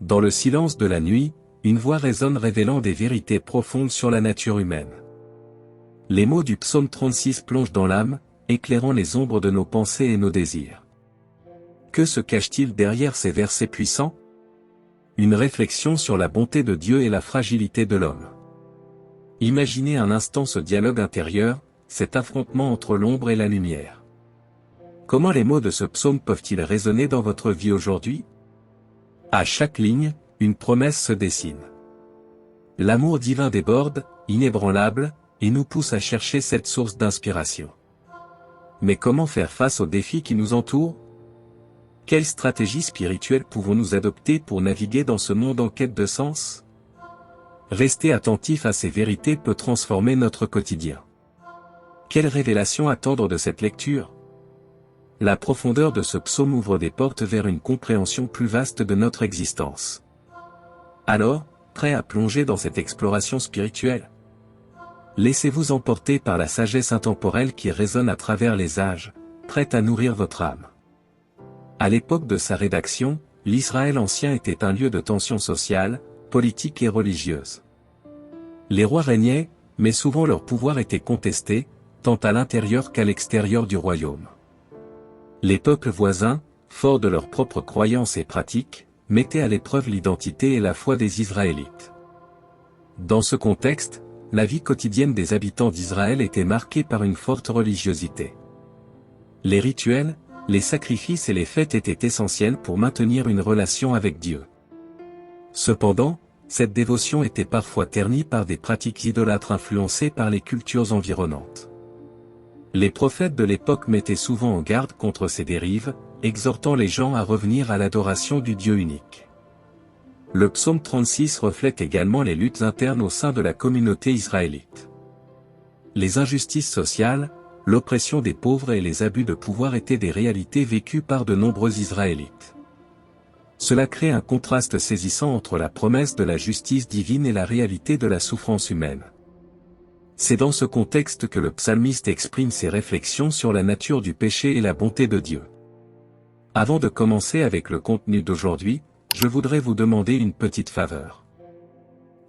Dans le silence de la nuit, une voix résonne révélant des vérités profondes sur la nature humaine. Les mots du psaume 36 plongent dans l'âme, éclairant les ombres de nos pensées et nos désirs. Que se cache-t-il derrière ces versets puissants? Une réflexion sur la bonté de Dieu et la fragilité de l'homme. Imaginez un instant ce dialogue intérieur, cet affrontement entre l'ombre et la lumière. Comment les mots de ce psaume peuvent-ils résonner dans votre vie aujourd'hui? À chaque ligne, une promesse se dessine. L'amour divin déborde, inébranlable, et nous pousse à chercher cette source d'inspiration. Mais comment faire face aux défis qui nous entourent? Quelle stratégie spirituelle pouvons-nous adopter pour naviguer dans ce monde en quête de sens? Rester attentif à ces vérités peut transformer notre quotidien. Quelle révélation attendre de cette lecture? La profondeur de ce psaume ouvre des portes vers une compréhension plus vaste de notre existence. Alors, prêt à plonger dans cette exploration spirituelle? Laissez-vous emporter par la sagesse intemporelle qui résonne à travers les âges, prête à nourrir votre âme. À l'époque de sa rédaction, l'Israël ancien était un lieu de tension sociale, politique et religieuse. Les rois régnaient, mais souvent leur pouvoir était contesté, tant à l'intérieur qu'à l'extérieur du royaume. Les peuples voisins, forts de leurs propres croyances et pratiques, mettaient à l'épreuve l'identité et la foi des Israélites. Dans ce contexte, la vie quotidienne des habitants d'Israël était marquée par une forte religiosité. Les rituels, les sacrifices et les fêtes étaient essentiels pour maintenir une relation avec Dieu. Cependant, cette dévotion était parfois ternie par des pratiques idolâtres influencées par les cultures environnantes. Les prophètes de l'époque mettaient souvent en garde contre ces dérives, exhortant les gens à revenir à l'adoration du Dieu unique. Le psaume 36 reflète également les luttes internes au sein de la communauté israélite. Les injustices sociales, l'oppression des pauvres et les abus de pouvoir étaient des réalités vécues par de nombreux Israélites. Cela crée un contraste saisissant entre la promesse de la justice divine et la réalité de la souffrance humaine. C'est dans ce contexte que le psalmiste exprime ses réflexions sur la nature du péché et la bonté de Dieu. Avant de commencer avec le contenu d'aujourd'hui, je voudrais vous demander une petite faveur.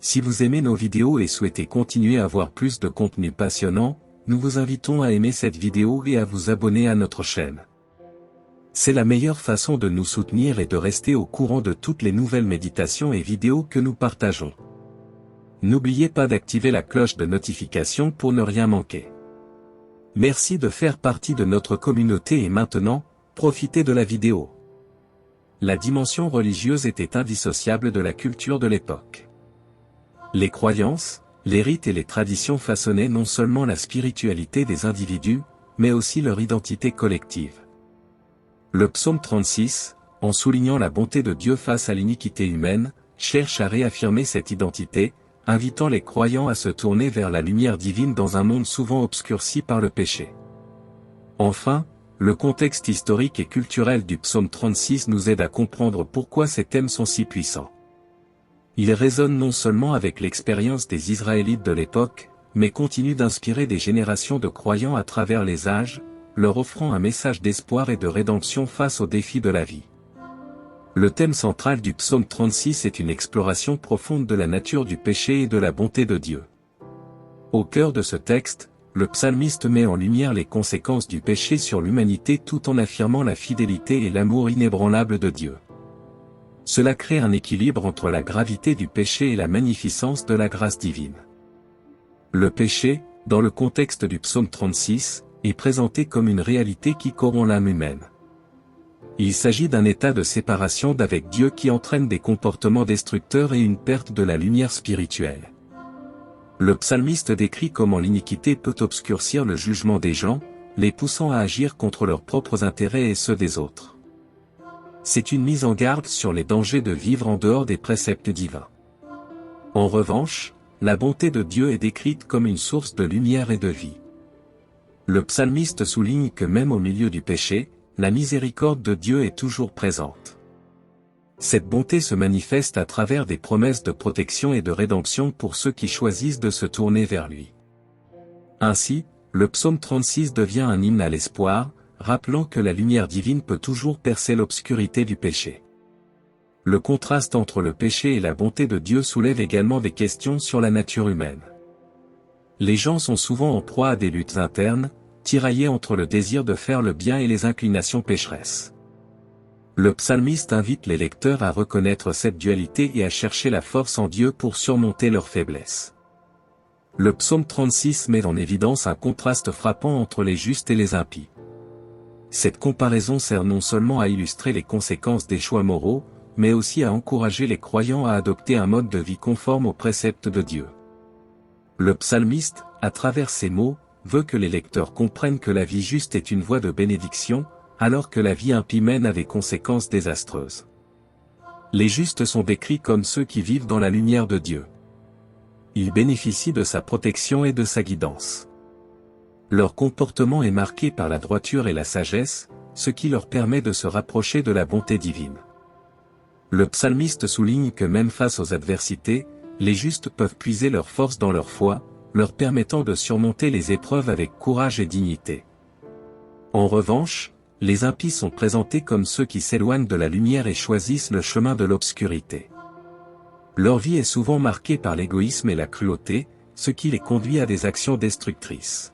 Si vous aimez nos vidéos et souhaitez continuer à voir plus de contenu passionnant, nous vous invitons à aimer cette vidéo et à vous abonner à notre chaîne. C'est la meilleure façon de nous soutenir et de rester au courant de toutes les nouvelles méditations et vidéos que nous partageons. N'oubliez pas d'activer la cloche de notification pour ne rien manquer. Merci de faire partie de notre communauté et maintenant, profitez de la vidéo. La dimension religieuse était indissociable de la culture de l'époque. Les croyances, les rites et les traditions façonnaient non seulement la spiritualité des individus, mais aussi leur identité collective. Le psaume 36, en soulignant la bonté de Dieu face à l'iniquité humaine, cherche à réaffirmer cette identité, invitant les croyants à se tourner vers la lumière divine dans un monde souvent obscurci par le péché. Enfin, le contexte historique et culturel du psaume 36 nous aide à comprendre pourquoi ces thèmes sont si puissants. Ils résonnent non seulement avec l'expérience des Israélites de l'époque, mais continuent d'inspirer des générations de croyants à travers les âges, leur offrant un message d'espoir et de rédemption face aux défis de la vie. Le thème central du psaume 36 est une exploration profonde de la nature du péché et de la bonté de Dieu. Au cœur de ce texte, le psalmiste met en lumière les conséquences du péché sur l'humanité tout en affirmant la fidélité et l'amour inébranlable de Dieu. Cela crée un équilibre entre la gravité du péché et la magnificence de la grâce divine. Le péché, dans le contexte du psaume 36, est présenté comme une réalité qui corrompt l'âme humaine. Il s'agit d'un état de séparation d'avec Dieu qui entraîne des comportements destructeurs et une perte de la lumière spirituelle. Le psalmiste décrit comment l'iniquité peut obscurcir le jugement des gens, les poussant à agir contre leurs propres intérêts et ceux des autres. C'est une mise en garde sur les dangers de vivre en dehors des préceptes divins. En revanche, la bonté de Dieu est décrite comme une source de lumière et de vie. Le psalmiste souligne que même au milieu du péché, la miséricorde de Dieu est toujours présente. Cette bonté se manifeste à travers des promesses de protection et de rédemption pour ceux qui choisissent de se tourner vers lui. Ainsi, le psaume 36 devient un hymne à l'espoir, rappelant que la lumière divine peut toujours percer l'obscurité du péché. Le contraste entre le péché et la bonté de Dieu soulève également des questions sur la nature humaine. Les gens sont souvent en proie à des luttes internes, tiraillés entre le désir de faire le bien et les inclinations pécheresses. Le psalmiste invite les lecteurs à reconnaître cette dualité et à chercher la force en Dieu pour surmonter leurs faiblesses. Le psaume 36 met en évidence un contraste frappant entre les justes et les impies. Cette comparaison sert non seulement à illustrer les conséquences des choix moraux, mais aussi à encourager les croyants à adopter un mode de vie conforme aux préceptes de Dieu. Le psalmiste, à travers ces mots, veut que les lecteurs comprennent que la vie juste est une voie de bénédiction, alors que la vie impie mène à des conséquences désastreuses. Les justes sont décrits comme ceux qui vivent dans la lumière de Dieu. Ils bénéficient de sa protection et de sa guidance. Leur comportement est marqué par la droiture et la sagesse, ce qui leur permet de se rapprocher de la bonté divine. Le psalmiste souligne que même face aux adversités, les justes peuvent puiser leur force dans leur foi, leur permettant de surmonter les épreuves avec courage et dignité. En revanche, les impies sont présentés comme ceux qui s'éloignent de la lumière et choisissent le chemin de l'obscurité. Leur vie est souvent marquée par l'égoïsme et la cruauté, ce qui les conduit à des actions destructrices.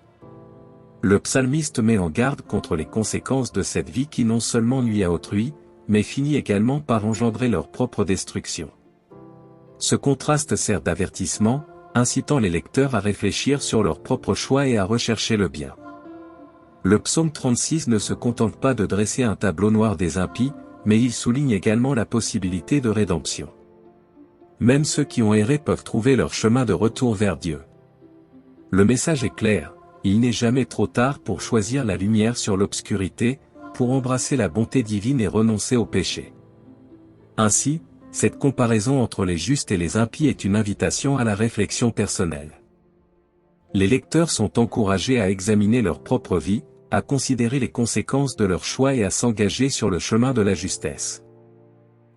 Le psalmiste met en garde contre les conséquences de cette vie qui non seulement nuit à autrui, mais finit également par engendrer leur propre destruction. Ce contraste sert d'avertissement, incitant les lecteurs à réfléchir sur leurs propres choix et à rechercher le bien. Le psaume 36 ne se contente pas de dresser un tableau noir des impies, mais il souligne également la possibilité de rédemption. Même ceux qui ont erré peuvent trouver leur chemin de retour vers Dieu. Le message est clair, il n'est jamais trop tard pour choisir la lumière sur l'obscurité, pour embrasser la bonté divine et renoncer au péché. Ainsi, cette comparaison entre les justes et les impies est une invitation à la réflexion personnelle. Les lecteurs sont encouragés à examiner leur propre vie, à considérer les conséquences de leurs choix et à s'engager sur le chemin de la justesse.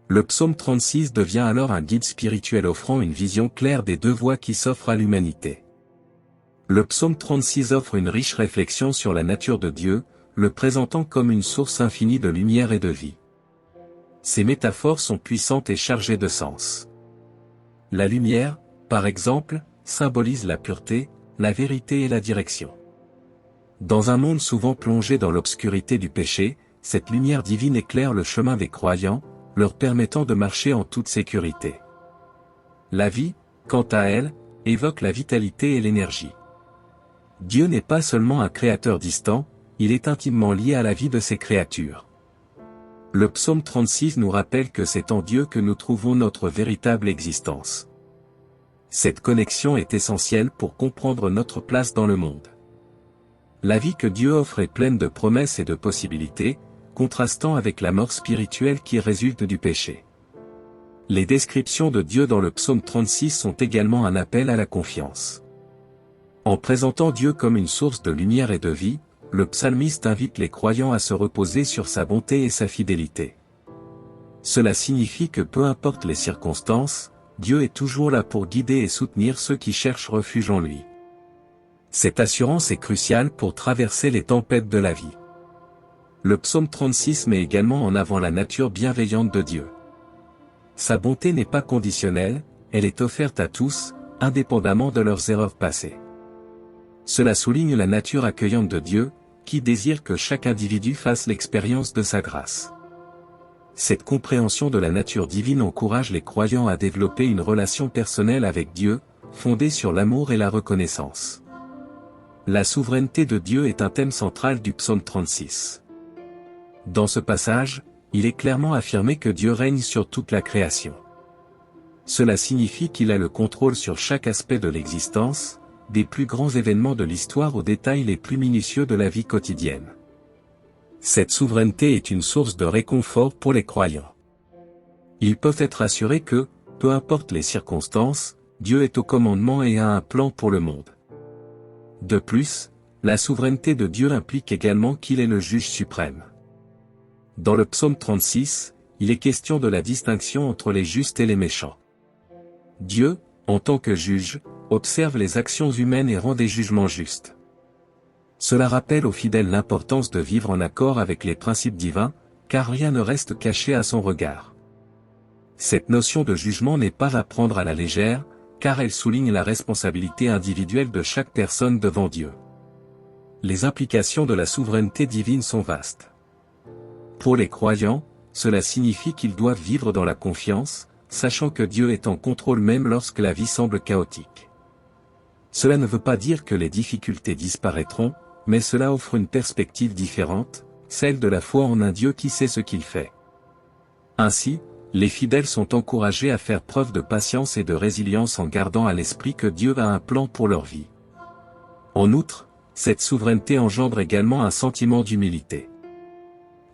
Le psaume 36 devient alors un guide spirituel offrant une vision claire des deux voies qui s'offrent à l'humanité. Le psaume 36 offre une riche réflexion sur la nature de Dieu, le présentant comme une source infinie de lumière et de vie. Ces métaphores sont puissantes et chargées de sens. La lumière, par exemple, symbolise la pureté, la vérité et la direction. Dans un monde souvent plongé dans l'obscurité du péché, cette lumière divine éclaire le chemin des croyants, leur permettant de marcher en toute sécurité. La vie, quant à elle, évoque la vitalité et l'énergie. Dieu n'est pas seulement un créateur distant, il est intimement lié à la vie de ses créatures. Le psaume 36 nous rappelle que c'est en Dieu que nous trouvons notre véritable existence. Cette connexion est essentielle pour comprendre notre place dans le monde. La vie que Dieu offre est pleine de promesses et de possibilités, contrastant avec la mort spirituelle qui résulte du péché. Les descriptions de Dieu dans le psaume 36 sont également un appel à la confiance. En présentant Dieu comme une source de lumière et de vie, le psalmiste invite les croyants à se reposer sur sa bonté et sa fidélité. Cela signifie que peu importe les circonstances, Dieu est toujours là pour guider et soutenir ceux qui cherchent refuge en lui. Cette assurance est cruciale pour traverser les tempêtes de la vie. Le psaume 36 met également en avant la nature bienveillante de Dieu. Sa bonté n'est pas conditionnelle, elle est offerte à tous, indépendamment de leurs erreurs passées. Cela souligne la nature accueillante de Dieu, qui désire que chaque individu fasse l'expérience de sa grâce. Cette compréhension de la nature divine encourage les croyants à développer une relation personnelle avec Dieu, fondée sur l'amour et la reconnaissance. La souveraineté de Dieu est un thème central du psaume 36. Dans ce passage, il est clairement affirmé que Dieu règne sur toute la création. Cela signifie qu'il a le contrôle sur chaque aspect de l'existence, des plus grands événements de l'histoire aux détails les plus minutieux de la vie quotidienne. Cette souveraineté est une source de réconfort pour les croyants. Ils peuvent être assurés que, peu importe les circonstances, Dieu est au commandement et a un plan pour le monde. De plus, la souveraineté de Dieu implique également qu'il est le juge suprême. Dans le psaume 36, il est question de la distinction entre les justes et les méchants. Dieu, en tant que juge, observe les actions humaines et rend des jugements justes. Cela rappelle aux fidèles l'importance de vivre en accord avec les principes divins, car rien ne reste caché à son regard. Cette notion de jugement n'est pas à prendre à la légère, car elle souligne la responsabilité individuelle de chaque personne devant Dieu. Les implications de la souveraineté divine sont vastes. Pour les croyants, cela signifie qu'ils doivent vivre dans la confiance, sachant que Dieu est en contrôle même lorsque la vie semble chaotique. Cela ne veut pas dire que les difficultés disparaîtront, mais cela offre une perspective différente, celle de la foi en un Dieu qui sait ce qu'il fait. Ainsi, les fidèles sont encouragés à faire preuve de patience et de résilience en gardant à l'esprit que Dieu a un plan pour leur vie. En outre, cette souveraineté engendre également un sentiment d'humilité.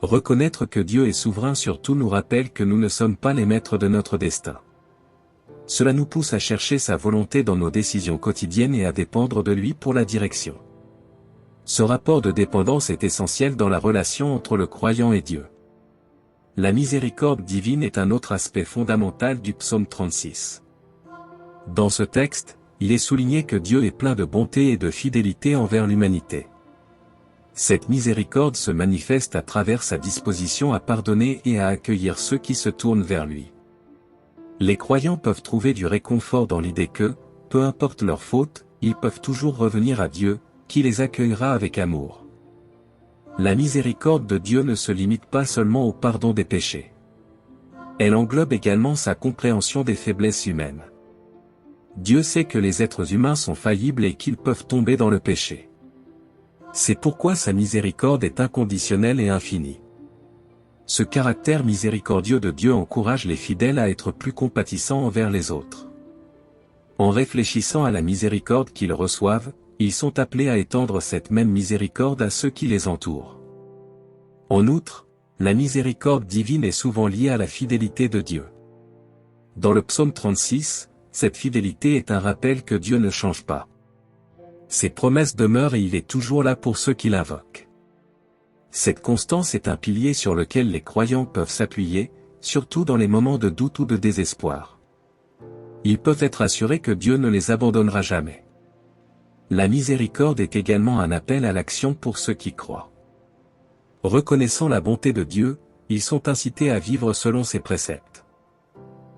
Reconnaître que Dieu est souverain sur tout nous rappelle que nous ne sommes pas les maîtres de notre destin. Cela nous pousse à chercher sa volonté dans nos décisions quotidiennes et à dépendre de lui pour la direction. Ce rapport de dépendance est essentiel dans la relation entre le croyant et Dieu. La miséricorde divine est un autre aspect fondamental du psaume 36. Dans ce texte, il est souligné que Dieu est plein de bonté et de fidélité envers l'humanité. Cette miséricorde se manifeste à travers sa disposition à pardonner et à accueillir ceux qui se tournent vers lui. Les croyants peuvent trouver du réconfort dans l'idée que, peu importe leurs fautes, ils peuvent toujours revenir à Dieu, qui les accueillera avec amour. La miséricorde de Dieu ne se limite pas seulement au pardon des péchés. Elle englobe également sa compréhension des faiblesses humaines. Dieu sait que les êtres humains sont faillibles et qu'ils peuvent tomber dans le péché. C'est pourquoi sa miséricorde est inconditionnelle et infinie. Ce caractère miséricordieux de Dieu encourage les fidèles à être plus compatissants envers les autres. En réfléchissant à la miséricorde qu'ils reçoivent, ils sont appelés à étendre cette même miséricorde à ceux qui les entourent. En outre, la miséricorde divine est souvent liée à la fidélité de Dieu. Dans le psaume 36, cette fidélité est un rappel que Dieu ne change pas. Ses promesses demeurent et il est toujours là pour ceux qui l'invoquent. Cette constance est un pilier sur lequel les croyants peuvent s'appuyer, surtout dans les moments de doute ou de désespoir. Ils peuvent être assurés que Dieu ne les abandonnera jamais. La miséricorde est également un appel à l'action pour ceux qui croient. Reconnaissant la bonté de Dieu, ils sont incités à vivre selon ses préceptes.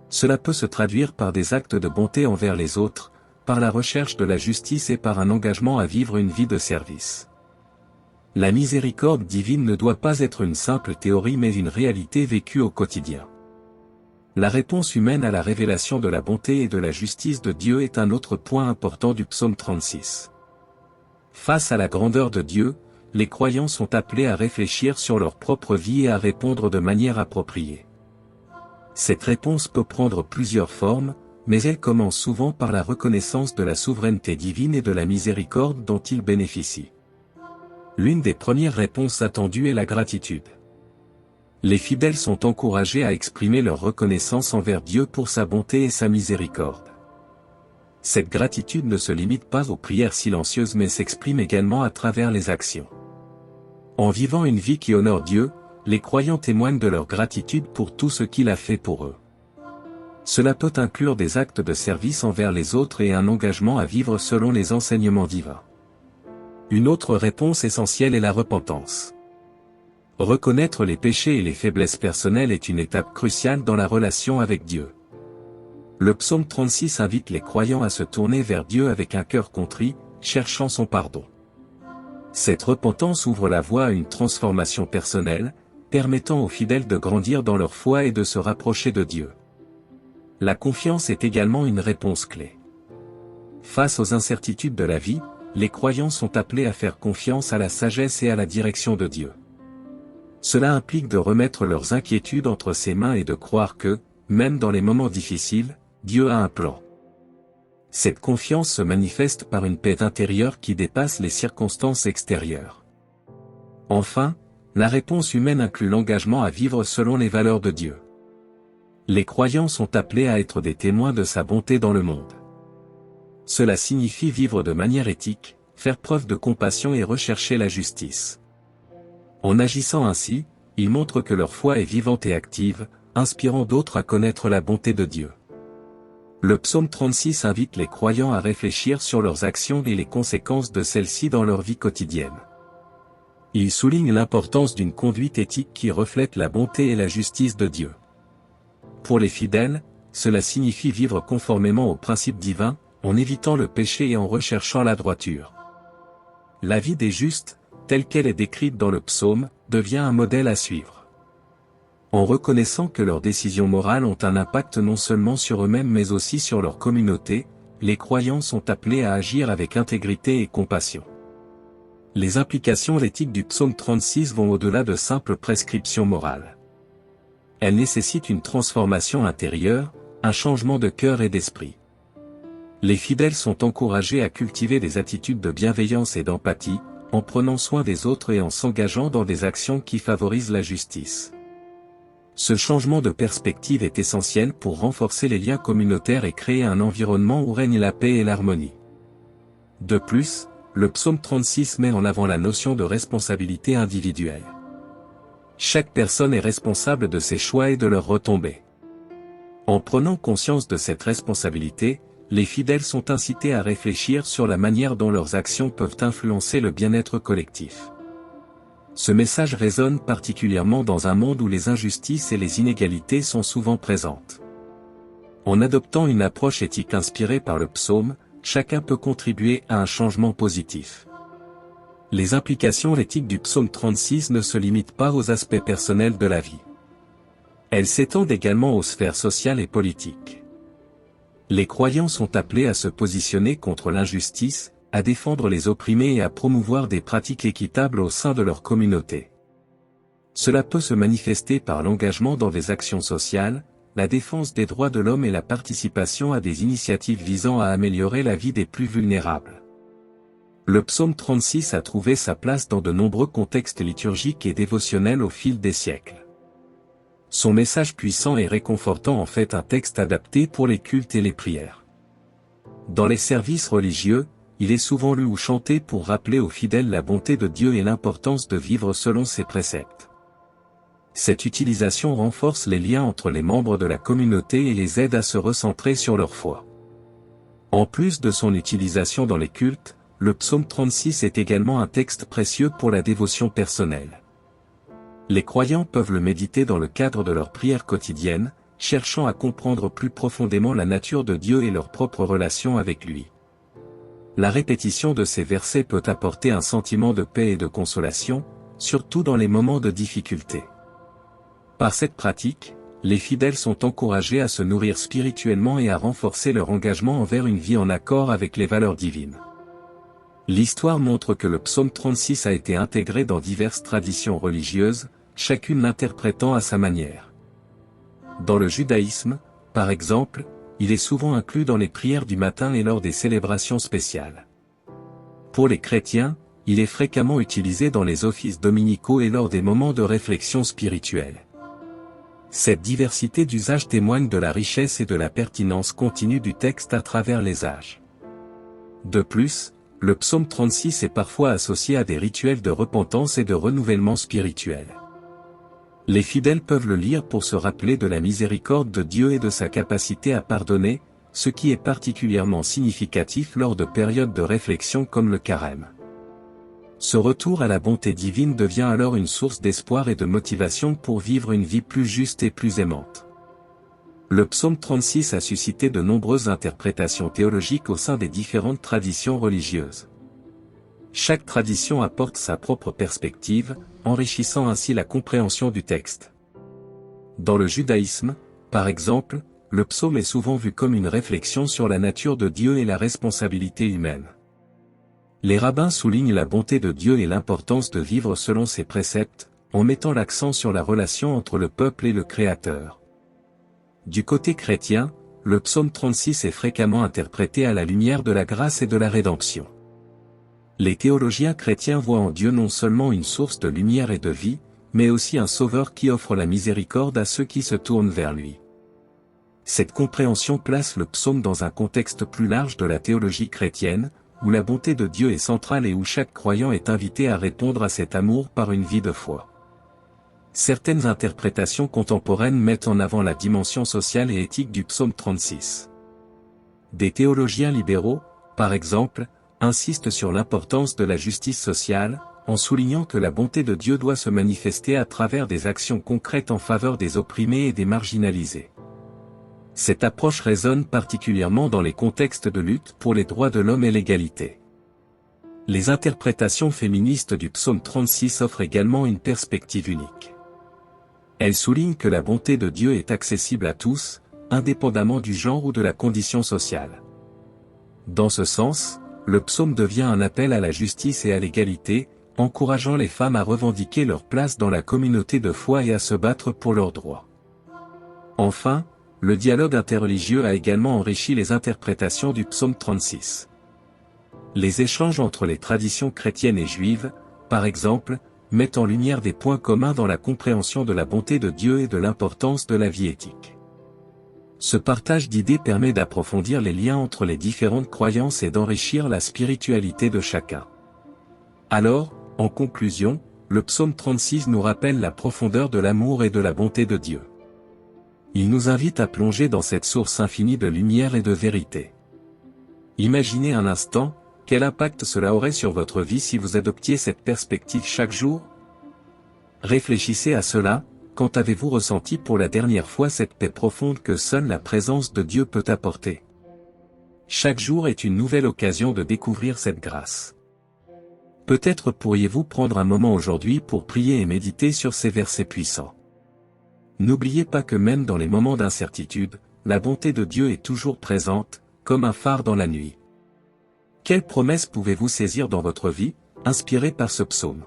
Cela peut se traduire par des actes de bonté envers les autres, par la recherche de la justice et par un engagement à vivre une vie de service. La miséricorde divine ne doit pas être une simple théorie mais une réalité vécue au quotidien. La réponse humaine à la révélation de la bonté et de la justice de Dieu est un autre point important du psaume 36. Face à la grandeur de Dieu, les croyants sont appelés à réfléchir sur leur propre vie et à répondre de manière appropriée. Cette réponse peut prendre plusieurs formes, mais elle commence souvent par la reconnaissance de la souveraineté divine et de la miséricorde dont ils bénéficient. L'une des premières réponses attendues est la gratitude. Les fidèles sont encouragés à exprimer leur reconnaissance envers Dieu pour sa bonté et sa miséricorde. Cette gratitude ne se limite pas aux prières silencieuses mais s'exprime également à travers les actions. En vivant une vie qui honore Dieu, les croyants témoignent de leur gratitude pour tout ce qu'il a fait pour eux. Cela peut inclure des actes de service envers les autres et un engagement à vivre selon les enseignements divins. Une autre réponse essentielle est la repentance. Reconnaître les péchés et les faiblesses personnelles est une étape cruciale dans la relation avec Dieu. Le psaume 36 invite les croyants à se tourner vers Dieu avec un cœur contrit, cherchant son pardon. Cette repentance ouvre la voie à une transformation personnelle, permettant aux fidèles de grandir dans leur foi et de se rapprocher de Dieu. La confiance est également une réponse clé. Face aux incertitudes de la vie, les croyants sont appelés à faire confiance à la sagesse et à la direction de Dieu. Cela implique de remettre leurs inquiétudes entre ses mains et de croire que, même dans les moments difficiles, Dieu a un plan. Cette confiance se manifeste par une paix intérieure qui dépasse les circonstances extérieures. Enfin, la réponse humaine inclut l'engagement à vivre selon les valeurs de Dieu. Les croyants sont appelés à être des témoins de sa bonté dans le monde. Cela signifie vivre de manière éthique, faire preuve de compassion et rechercher la justice. En agissant ainsi, ils montrent que leur foi est vivante et active, inspirant d'autres à connaître la bonté de Dieu. Le psaume 36 invite les croyants à réfléchir sur leurs actions et les conséquences de celles-ci dans leur vie quotidienne. Il souligne l'importance d'une conduite éthique qui reflète la bonté et la justice de Dieu. Pour les fidèles, cela signifie vivre conformément aux principes divins, en évitant le péché et en recherchant la droiture. La vie des justes, telle qu'elle est décrite dans le psaume, devient un modèle à suivre. En reconnaissant que leurs décisions morales ont un impact non seulement sur eux-mêmes mais aussi sur leur communauté, les croyants sont appelés à agir avec intégrité et compassion. Les implications éthiques du psaume 36 vont au-delà de simples prescriptions morales. Elles nécessitent une transformation intérieure, un changement de cœur et d'esprit. Les fidèles sont encouragés à cultiver des attitudes de bienveillance et d'empathie, en prenant soin des autres et en s'engageant dans des actions qui favorisent la justice. Ce changement de perspective est essentiel pour renforcer les liens communautaires et créer un environnement où règne la paix et l'harmonie. De plus, le psaume 36 met en avant la notion de responsabilité individuelle. Chaque personne est responsable de ses choix et de leurs retombées. En prenant conscience de cette responsabilité, les fidèles sont incités à réfléchir sur la manière dont leurs actions peuvent influencer le bien-être collectif. Ce message résonne particulièrement dans un monde où les injustices et les inégalités sont souvent présentes. En adoptant une approche éthique inspirée par le psaume, chacun peut contribuer à un changement positif. Les implications éthiques du psaume 36 ne se limitent pas aux aspects personnels de la vie. Elles s'étendent également aux sphères sociales et politiques. Les croyants sont appelés à se positionner contre l'injustice, à défendre les opprimés et à promouvoir des pratiques équitables au sein de leur communauté. Cela peut se manifester par l'engagement dans des actions sociales, la défense des droits de l'homme et la participation à des initiatives visant à améliorer la vie des plus vulnérables. Le psaume 36 a trouvé sa place dans de nombreux contextes liturgiques et dévotionnels au fil des siècles. Son message puissant et réconfortant en fait un texte adapté pour les cultes et les prières. Dans les services religieux, il est souvent lu ou chanté pour rappeler aux fidèles la bonté de Dieu et l'importance de vivre selon ses préceptes. Cette utilisation renforce les liens entre les membres de la communauté et les aide à se recentrer sur leur foi. En plus de son utilisation dans les cultes, le psaume 36 est également un texte précieux pour la dévotion personnelle. Les croyants peuvent le méditer dans le cadre de leur prière quotidienne, cherchant à comprendre plus profondément la nature de Dieu et leur propre relation avec lui. La répétition de ces versets peut apporter un sentiment de paix et de consolation, surtout dans les moments de difficulté. Par cette pratique, les fidèles sont encouragés à se nourrir spirituellement et à renforcer leur engagement envers une vie en accord avec les valeurs divines. L'histoire montre que le psaume 36 a été intégré dans diverses traditions religieuses, chacune l'interprétant à sa manière. Dans le judaïsme, par exemple, il est souvent inclus dans les prières du matin et lors des célébrations spéciales. Pour les chrétiens, il est fréquemment utilisé dans les offices dominicaux et lors des moments de réflexion spirituelle. Cette diversité d'usages témoigne de la richesse et de la pertinence continue du texte à travers les âges. De plus, le psaume 36 est parfois associé à des rituels de repentance et de renouvellement spirituel. Les fidèles peuvent le lire pour se rappeler de la miséricorde de Dieu et de sa capacité à pardonner, ce qui est particulièrement significatif lors de périodes de réflexion comme le carême. Ce retour à la bonté divine devient alors une source d'espoir et de motivation pour vivre une vie plus juste et plus aimante. Le psaume 36 a suscité de nombreuses interprétations théologiques au sein des différentes traditions religieuses. Chaque tradition apporte sa propre perspective, enrichissant ainsi la compréhension du texte. Dans le judaïsme, par exemple, le psaume est souvent vu comme une réflexion sur la nature de Dieu et la responsabilité humaine. Les rabbins soulignent la bonté de Dieu et l'importance de vivre selon ses préceptes, en mettant l'accent sur la relation entre le peuple et le Créateur. Du côté chrétien, le psaume 36 est fréquemment interprété à la lumière de la grâce et de la rédemption. Les théologiens chrétiens voient en Dieu non seulement une source de lumière et de vie, mais aussi un sauveur qui offre la miséricorde à ceux qui se tournent vers lui. Cette compréhension place le psaume dans un contexte plus large de la théologie chrétienne, où la bonté de Dieu est centrale et où chaque croyant est invité à répondre à cet amour par une vie de foi. Certaines interprétations contemporaines mettent en avant la dimension sociale et éthique du psaume 36. Des théologiens libéraux, par exemple, insistent sur l'importance de la justice sociale, en soulignant que la bonté de Dieu doit se manifester à travers des actions concrètes en faveur des opprimés et des marginalisés. Cette approche résonne particulièrement dans les contextes de lutte pour les droits de l'homme et l'égalité. Les interprétations féministes du psaume 36 offrent également une perspective unique. Elles soulignent que la bonté de Dieu est accessible à tous, indépendamment du genre ou de la condition sociale. Dans ce sens, le psaume devient un appel à la justice et à l'égalité, encourageant les femmes à revendiquer leur place dans la communauté de foi et à se battre pour leurs droits. Enfin, le dialogue interreligieux a également enrichi les interprétations du psaume 36. Les échanges entre les traditions chrétiennes et juives, par exemple, mettent en lumière des points communs dans la compréhension de la bonté de Dieu et de l'importance de la vie éthique. Ce partage d'idées permet d'approfondir les liens entre les différentes croyances et d'enrichir la spiritualité de chacun. Alors, en conclusion, le psaume 36 nous rappelle la profondeur de l'amour et de la bonté de Dieu. Il nous invite à plonger dans cette source infinie de lumière et de vérité. Imaginez un instant, quel impact cela aurait sur votre vie si vous adoptiez cette perspective chaque jour? Réfléchissez à cela, quand avez-vous ressenti pour la dernière fois cette paix profonde que seule la présence de Dieu peut apporter? Chaque jour est une nouvelle occasion de découvrir cette grâce. Peut-être pourriez-vous prendre un moment aujourd'hui pour prier et méditer sur ces versets puissants. N'oubliez pas que même dans les moments d'incertitude, la bonté de Dieu est toujours présente, comme un phare dans la nuit. Quelles promesses pouvez-vous saisir dans votre vie, inspirées par ce psaume?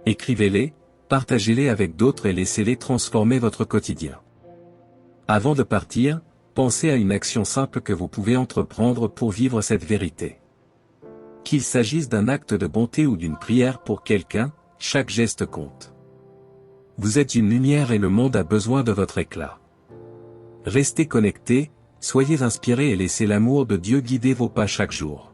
Écrivez-les, partagez-les avec d'autres et laissez-les transformer votre quotidien. Avant de partir, pensez à une action simple que vous pouvez entreprendre pour vivre cette vérité. Qu'il s'agisse d'un acte de bonté ou d'une prière pour quelqu'un, chaque geste compte. Vous êtes une lumière et le monde a besoin de votre éclat. Restez connectés, soyez inspirés et laissez l'amour de Dieu guider vos pas chaque jour.